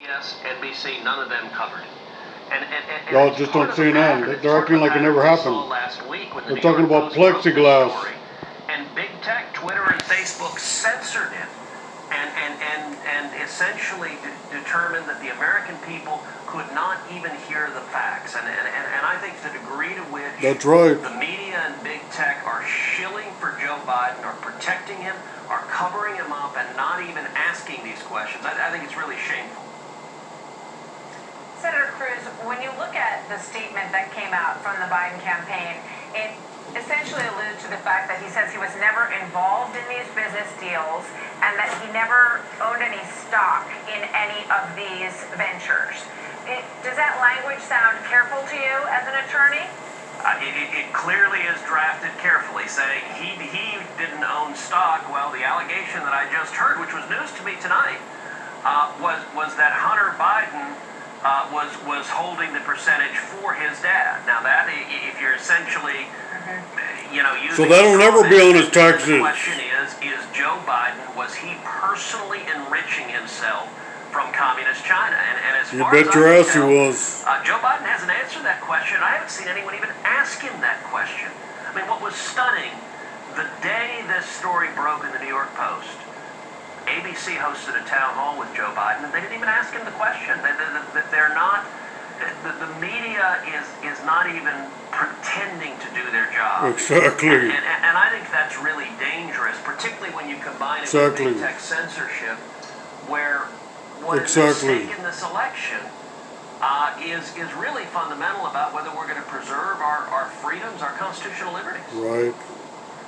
Yes, NBC, none of them covered it. Y'all just on CNN. They're acting like it never happened. They're talking about plexiglass. And big tech, Twitter and Facebook censored it and essentially determined that the American people could not even hear the facts. And I think the degree to which That's right. the media and big tech are shilling for Joe Biden, are protecting him, are covering him up, and not even asking these questions, I think it's really shameful. Senator Cruz, when you look at the statement that came out from the Biden campaign, it essentially alludes to the fact that he says he was never involved in these business deals and that he never owned any stock in any of these ventures. Does that language sound careful to you as an attorney? It clearly is drafted carefully, saying he didn't own stock. Well, the allegation that I just heard, which was news to me tonight, was that Hunter Biden was holding the percentage for his dad. Now that, if you're essentially, using So that'll never be on his taxes. The question is Joe Biden, was he personally enriching himself from communist China? And as You far bet as your I ass he can tell, was. Joe Biden hasn't answered that question. I haven't seen anyone even ask him that question. I mean, what was stunning, the day this story broke in the New York Post, ABC hosted a town hall with Joe Biden, and they didn't even ask him the question. They're not, the media is not even pretending to do their job. Exactly. And I think that's really dangerous, particularly when you combine it Exactly. with big tech censorship, where what is Exactly. at stake in this election is really fundamental about whether we're going to preserve our freedoms, our constitutional liberties. Right.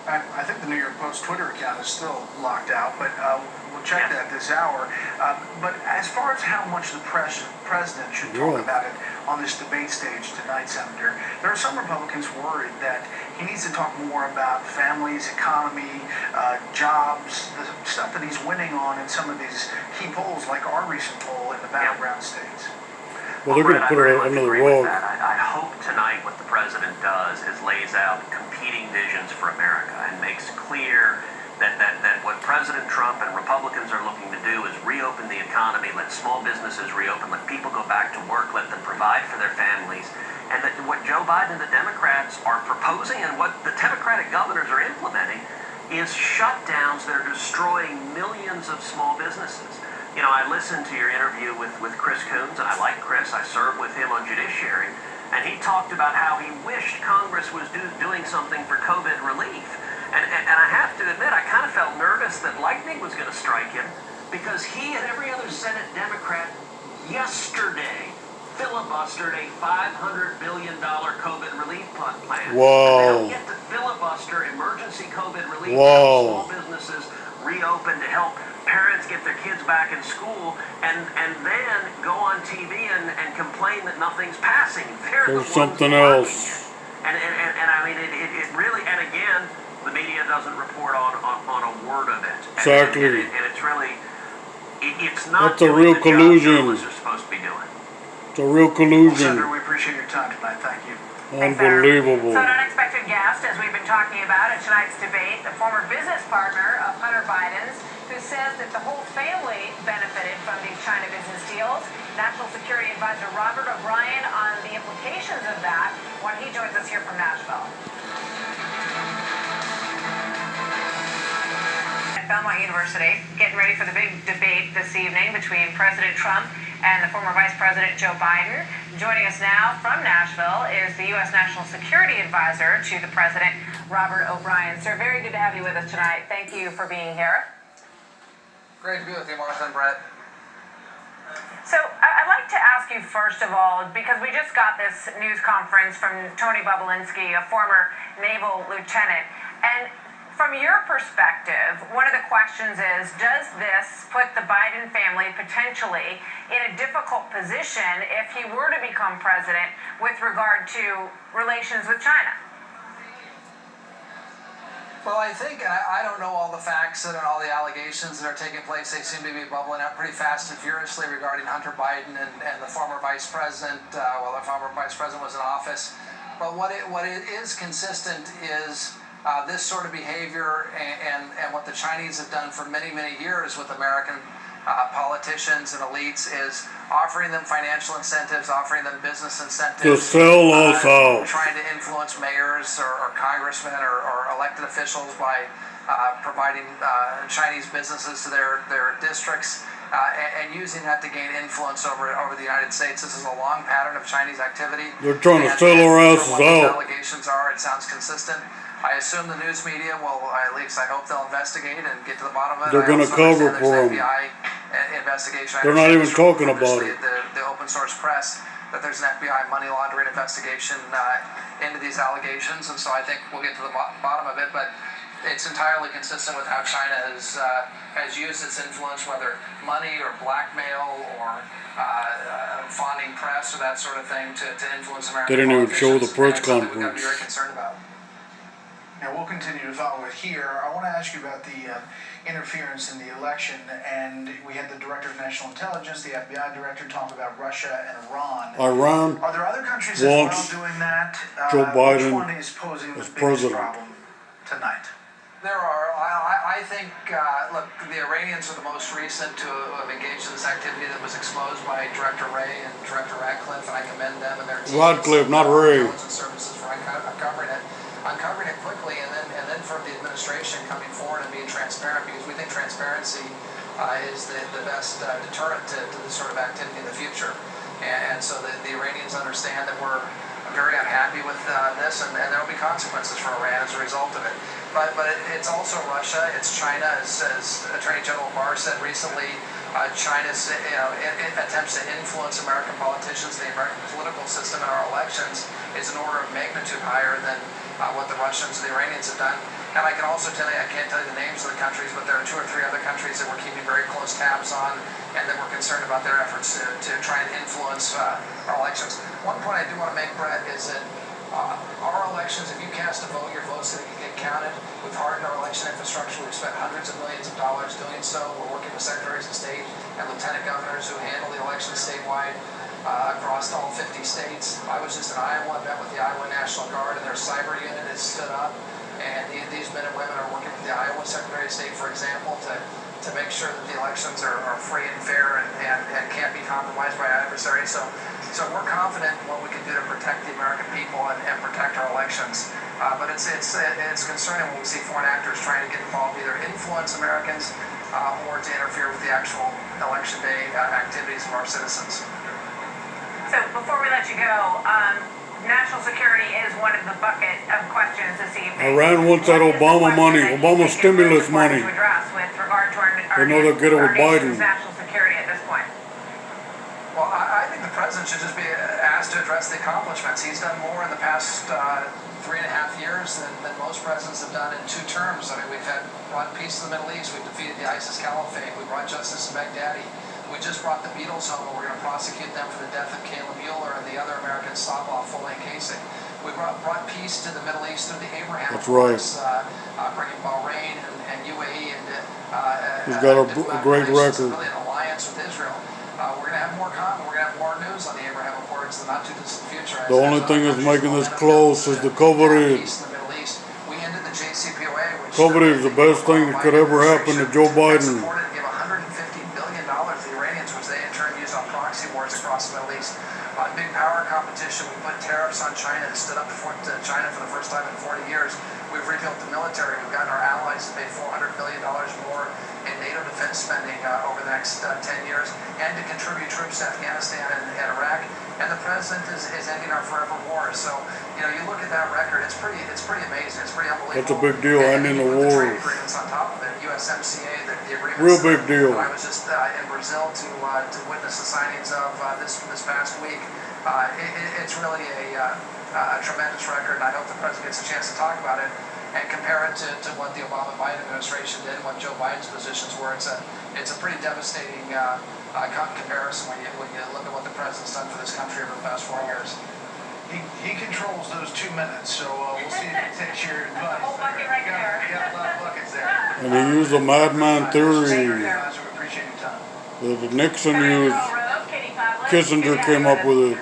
I think the New York Post Twitter account is still locked out, but we'll check that this hour. But as far as how much the president should talk about it on this debate stage tonight, Senator, there are some Republicans worried that he needs to talk more about families, economy, jobs, the stuff that he's winning on in some of these key polls, like our recent poll in the battleground states. Well, they're going to put it under the rug. I hope tonight what the president does is lays out competing visions for America and makes clear that what President Trump and Republicans are looking to do is reopen the economy, let small businesses reopen, let people go back to work, let them provide for their families, and that what Joe Biden and the Democrats are proposing and what the Democratic governors are implementing is shutdowns that are destroying millions of small businesses. I listened to your interview with Chris Coons, and I like Chris. I served with him on Judiciary, and he talked about how he wished Congress was doing something for COVID relief. And I have to admit, I kind of felt nervous that lightning was going to strike him, because he and every other Senate Democrat yesterday filibustered a $500 billion COVID relief plan. Wow. They don't get to filibuster emergency COVID relief to help small businesses reopen, to help parents get their kids back in school, and then go on TV and complain that nothing's passing. There's something else. And I mean, it really, and again, the media doesn't report on a word of it. Exactly. And it's really, it's not That's a real collusion. what journalists are supposed to be doing. It's a real Well, collusion. Senator, we appreciate your time tonight. Thank you. Unbelievable. So an unexpected guest, as we've been talking about in tonight's debate, the former business partner of Hunter Biden's, who says that the whole family benefited from these China business deals. National Security Advisor Robert O'Brien on the implications of that when he joins us here from Nashville. At Belmont University, getting ready for the big debate this evening between President Trump and the former Vice President Joe Biden. Joining us now from Nashville is the U.S. National Security Advisor to the President, Robert O'Brien. Sir, very good to have you with us tonight. Thank you for being here. Great to be with you, Martha and Brett. So I'd like to ask you first of all, because we just got this news conference from Tony Bobulinski, a former naval lieutenant, and from your perspective, one of the questions is, does this put the Biden family potentially in a difficult position if he were to become president with regard to relations with China? Well, I think, I don't know all the facts and all the allegations that are taking place. They seem to be bubbling up pretty fast and furiously regarding Hunter Biden and the former vice president, well, the former vice president was in office. But what it is consistent is this sort of behavior and what the Chinese have done for many, many years with American politicians and elites is offering them financial incentives, offering them business incentives. To sell us out. Trying to influence mayors or congressmen or elected officials by providing Chinese businesses to their districts. And using that to gain influence over the United States. This is a long pattern of Chinese activity. They're trying to sell our asses what these out. allegations are, it sounds consistent. I assume the news media will, at least I hope they'll investigate and get to the bottom of it. They're going to cover for them. FBI investigation. They're not even talking about it. The open source press, that there's an FBI money laundering investigation into these allegations, and so I think we'll get to the bottom of it. But it's entirely consistent with how China has used its influence, whether money or blackmail or fawning press or that sort of thing, to influence American politicians. They didn't even show the press We've got to be conference. very concerned about. Now, we'll continue to follow it here. I want to ask you about the interference in the election, and we had the Director of National Intelligence, the FBI Director, talk about Russia and Iran. Iran Are there other countries as well wants doing that? Joe Biden which one is posing the as biggest president. problem tonight? There are. I think, look, the Iranians are the most recent to have engaged in this activity that was exposed by Director Wray and Director Radcliffe, and I commend them and their teams. Radcliffe, not Ray. Intelligence services for uncovering it quickly, and then for the administration coming forward and being transparent, because we think transparency is the best deterrent to this sort of activity in the future. And so the Iranians understand that we're very unhappy with this, and there will be consequences for Iran as a result of it. But it's also Russia, it's China, as Attorney General Barr said recently. China's attempts to influence American politicians, the American political system, and our elections is an order of magnitude higher than what the Russians and the Iranians have done. And I can also tell you, I can't tell you the names of the countries, but there are 2 or 3 other countries that we're keeping very close tabs on, and that we're concerned about their efforts to try and influence our elections. One point I do want to make, Brett, is that our elections, if you cast a vote, your vote's going to get counted. We've hardened our election infrastructure. We've spent hundreds of millions of dollars doing so. We're working with secretaries of state and lieutenant governors who handle the elections statewide across all 50 states. I was just in Iowa. I met with the Iowa National Guard, and their cyber unit has stood up. And these men and women are working with the Iowa Secretary of State, for example, to make sure that the elections are free and fair and can't be compromised by adversaries. So we're confident in what we can do to protect the American people and protect our elections. But it's concerning when we see foreign actors trying to get involved, either influence Americans or to interfere with the actual election day activities of our citizens. So before we let you go, national security is one of the bucket of questions this evening. Iran wants that Obama money, Obama stimulus money. To address with regard to They know they'll get it with Biden. National security at this point. Well, I think the president should just be asked to address the accomplishments. He's done more in the past 3.5 years than most presidents have done in 2 terms. I mean, we've brought peace to the Middle East. We've defeated the ISIS caliphate. We brought justice in Baghdadi. We just brought the Beatles home, and we're going to prosecute them for the death of Caleb Mueller and the other American Sabah fully casing. We brought peace to the Middle East through the Abraham Accords, bringing Bahrain and UAE into He's got a great record. Really an alliance with Israel. We're going to have more comment. We're going to have more news on the Abraham Accords in the not too distant future. The only thing that's making this close is the COVID. We ended the JCPOA, which COVID is the best thing that could ever happen to Joe Biden. supported and gave $150 billion to the Iranians, which they in turn used on proxy wars across the Middle East. On big power competition, we put tariffs on China and stood up to China for the first time in 40 years. We've rebuilt the military. We've gotten our allies to pay $400 billion more in NATO defense spending over the next 10 years, and to contribute troops to Afghanistan and Iraq. And the president is ending our forever wars. So, you look at that record. It's pretty amazing. It's pretty unbelievable. That's a big deal, ending the war. war. The agreements on top of it, USMCA, the agreements. Real big deal. I was just in Brazil to witness the signings of this past week. It's really a tremendous record, and I hope the president gets a chance to talk about it and compare it to what the Obama-Biden administration did and what Joe Biden's positions were. It's a pretty devastating comparison when you look at what the president's done for this country over the past 4 years. He controls those 2 minutes, so we'll see if he takes your advice. whole bucket right there. Yeah, a lot of buckets there. And he used the madman theory We appreciate your time. that Nixon used. Kissinger came up with it.